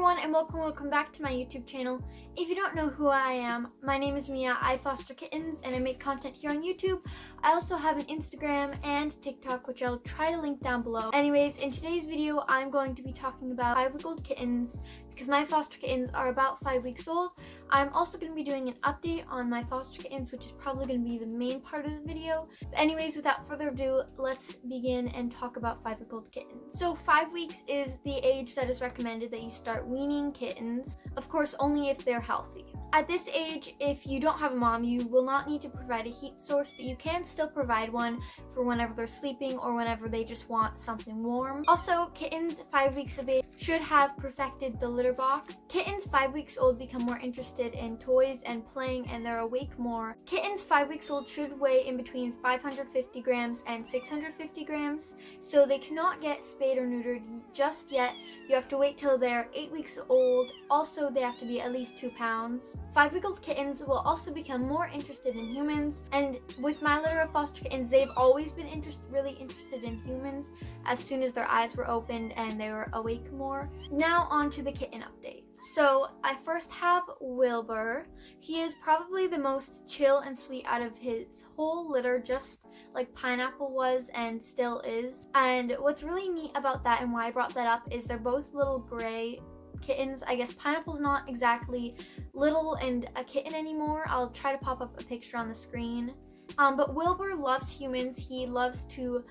everyone, and welcome back to my YouTube channel. If you don't know who I am, my name is Mia. I foster kittens and I make content here on YouTube. I also have an Instagram and TikTok, which I'll try to link down below. Anyways, in today's video, I'm going to be talking about 5-week-old kittens because my foster kittens are about 5 weeks old. I'm also going to be doing an update on my foster kittens, which is probably going to be the main part of the video. But anyways, without further ado, let's begin and talk about 5-week-old kittens. So 5 weeks is the age that is recommended that you start weaning kittens. Of course, only if they're healthy. At this age, if you don't have a mom, you will not need to provide a heat source, but you can still provide one for whenever they're sleeping or whenever they just want something warm. Also, kittens 5 weeks of age should have perfected the litter box. Kittens 5 weeks old become more interested in toys and playing, and they're awake more. Kittens 5 weeks old should weigh in between 550 grams and 650 grams, so they cannot get spayed or neutered just yet. You have to wait till they're 8 weeks old. Also, they have to be at least 2 pounds. 5-week-old kittens will also become more interested in humans, and with my litter of foster kittens, they've always been really interested in humans as soon as their eyes were opened and they were awake more. Now on to the kitten update. So I first have Wilbur. He is probably the most chill and sweet out of his whole litter, just like Pineapple was and still is. And what's really neat about that and why I brought that up is they're both little gray kittens. I guess Pineapple's not exactly little and a kitten anymore. I'll try to pop up a picture on the screen. But Wilbur loves humans. He loves to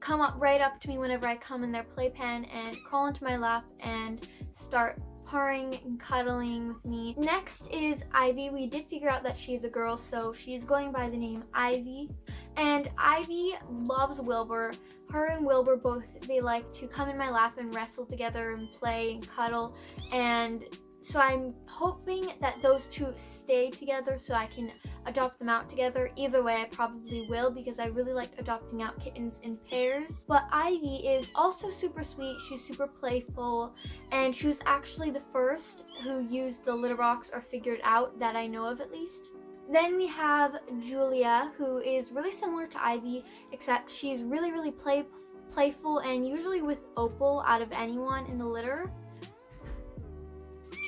come up right up to me whenever I come in their playpen and crawl into my lap and start purring and cuddling with me. Next is Ivy. We did figure out that she's a girl, so she's going by the name Ivy. And Ivy loves Wilbur. Her and Wilbur both, they like to come in my lap and wrestle together and play and cuddle. And so I'm hoping that those two stay together so I can adopt them out together. Either way, I probably will because I really like adopting out kittens in pairs. But Ivy is also super sweet. She's super playful, and she was actually the first who used the litter box or figured out that I know of at least. Then we have Julia, who is really similar to Ivy, except she's really playful and usually with Opal out of anyone in the litter.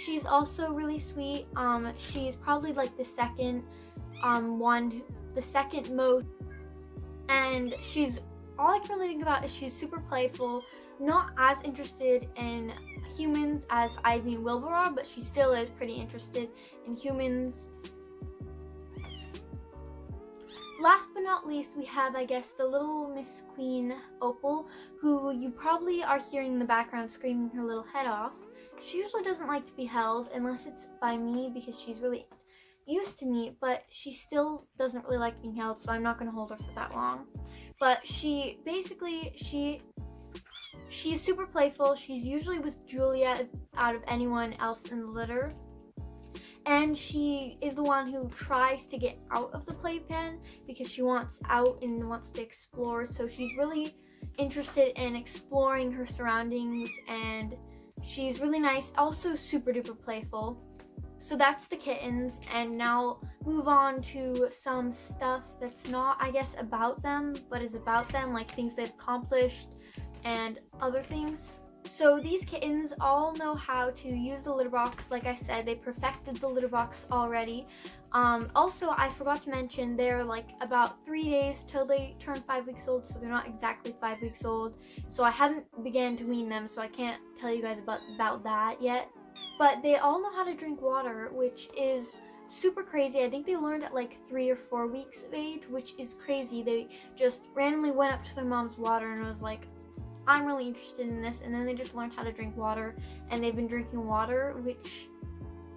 She's also really sweet. She's probably like the second most, and all I can really think about is she's super playful, not as interested in humans as Ivy and Wilbur are, but she still is pretty interested in humans. Last but not least, we have, I guess, the little Miss Queen Opal, who you probably are hearing in the background screaming her little head off. She usually doesn't like to be held unless it's by me because she's really used to me, but she still doesn't really like being held, so I'm not going to hold her for that long. But she's super playful. She's usually with Julia out of anyone else in the litter. And she is the one who tries to get out of the playpen because she wants out and wants to explore. So she's really interested in exploring her surroundings, and she's really nice, also super duper playful. So that's the kittens, and now move on to some stuff that's not, I guess, about them, but is about them, like things they've accomplished and other things. So these kittens all know how to use the litter box. Like I said, they perfected the litter box already. Also, I forgot to mention they're like about 3 days till they turn 5 weeks old, so they're not exactly 5 weeks old. So I haven't began to wean them, so I can't tell you guys about that yet. But they all know how to drink water, which is super crazy. I think they learned at like 3 or 4 weeks of age, which is crazy. They just randomly went up to their mom's water and was like, I'm really interested in this, and then they just learned how to drink water, and they've been drinking water, which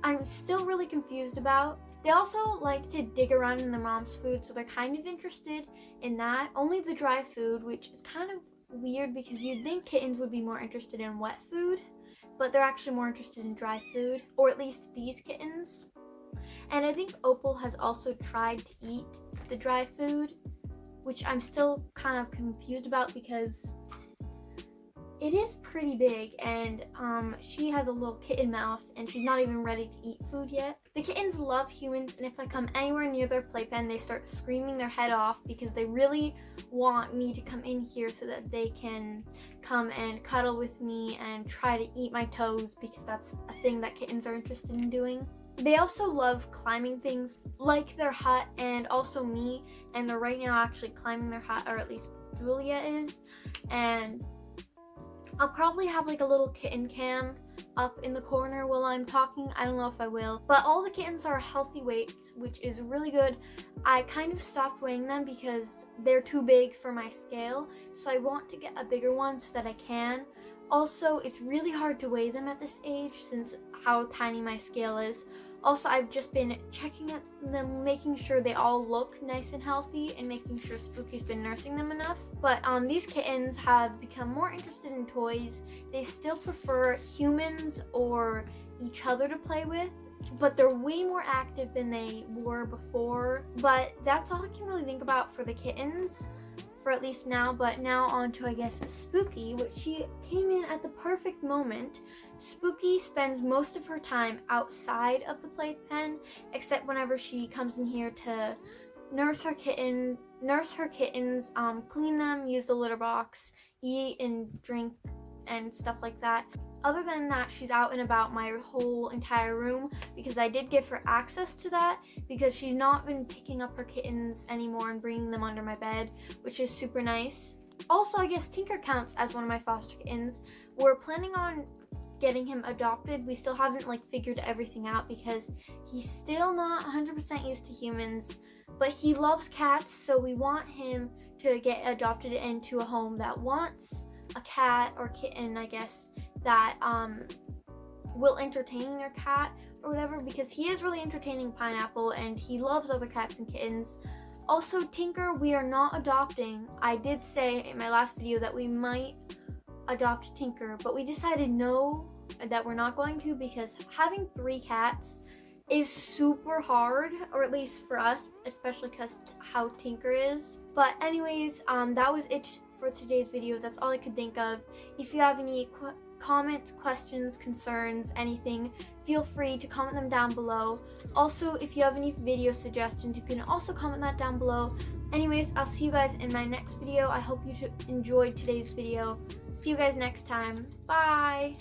I'm still really confused about. They also like to dig around in their mom's food, so they're kind of interested in that. Only the dry food, which is kind of weird because you'd think kittens would be more interested in wet food, but they're actually more interested in dry food, or at least these kittens. And I think Opal has also tried to eat the dry food, which I'm still kind of confused about because it is pretty big, and she has a little kitten mouth, and she's not even ready to eat food yet. The kittens love humans, and if I come anywhere near their playpen, they start screaming their head off because they really want me to come in here so that they can come and cuddle with me and try to eat my toes, because that's a thing that kittens are interested in doing. They also love climbing things like their hut and also me, and they're right now actually climbing their hut, or at least Julia is. And I'll probably have like a little kitten cam up in the corner while I'm talking. I don't know if I will, but all the kittens are healthy weights, which is really good. I kind of stopped weighing them because they're too big for my scale, so I want to get a bigger one so that I can. Also, it's really hard to weigh them at this age since how tiny my scale is. Also, I've just been checking at them, making sure they all look nice and healthy, and making sure Spooky's been nursing them enough. But these kittens have become more interested in toys. They still prefer humans or each other to play with, but they're way more active than they were before. But that's all I can really think about for the kittens, for at least now. But now on to, I guess, Spooky, which she came in at the perfect moment. Spooky spends most of her time outside of the playpen, except whenever she comes in here to nurse her kittens, clean them, use the litter box, eat and drink and stuff like that. Other than that, she's out and about my whole entire room, because I did give her access to that, because she's not been picking up her kittens anymore and bringing them under my bed, which is super nice. Also, I guess Tinker counts as one of my foster kittens. We're planning on getting him adopted. We still haven't figured everything out because he's still not 100% used to humans, but he loves cats, so we want him to get adopted into a home that wants a cat or kitten, I guess, that will entertain their cat or whatever, because he is really entertaining Pineapple and he loves other cats and kittens. Also, Tinker, we are not adopting. I did say in my last video that we might adopt Tinker, but we decided no, that we're not going to, because having 3 cats is super hard, or at least for us, especially because how Tinker is. But anyways, that was it for today's video. That's all I could think of. If you have any comments, questions, concerns, anything, feel free to comment them down below. Also, if you have any video suggestions, you can also comment that down below. Anyways, I'll see you guys in my next video. I hope you enjoyed today's video. See you guys next time. Bye!